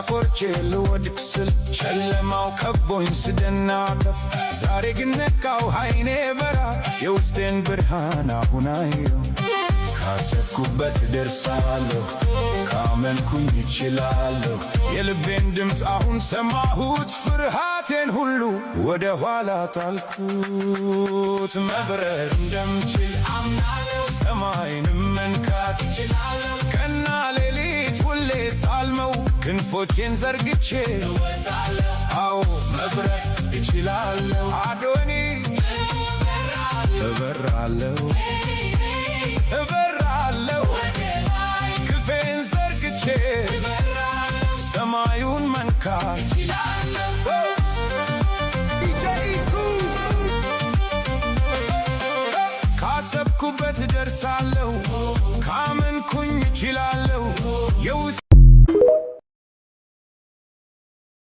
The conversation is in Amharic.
ቆርጬ ልወድቅ ስል ጨለማው ከቦኝ ስደናቀፍ ዛሬ ግን ነቃው ዓይኔ በራ የውስጤን ብርሃን አሁን አየሁ። ካሰብኩበት ደርሳለሁ ካመንኩኝ እችላለሁ የልቤን ድምፅ አሁን ሰማሁት ፍርሃቴን ሁሉ ወደ ኋላ ጣልኩት። መብረር እንደምችል አምናለሁ ሰማይንም መንካት እችላለሁ ቀንና ሌሊት ሁሌ ሳልመው ክንፎቼን ዘርግቼ እወጣለሁ። አዎ መብረር እችላለሁ አዶኒ እበራለሁ እበራለሁ ክንፌን ዘርግቼ ሰማዩን መንካት እችላለሁ። ካሰብኩበት ደርሳለሁ ካመንኩኝ እችላለሁ።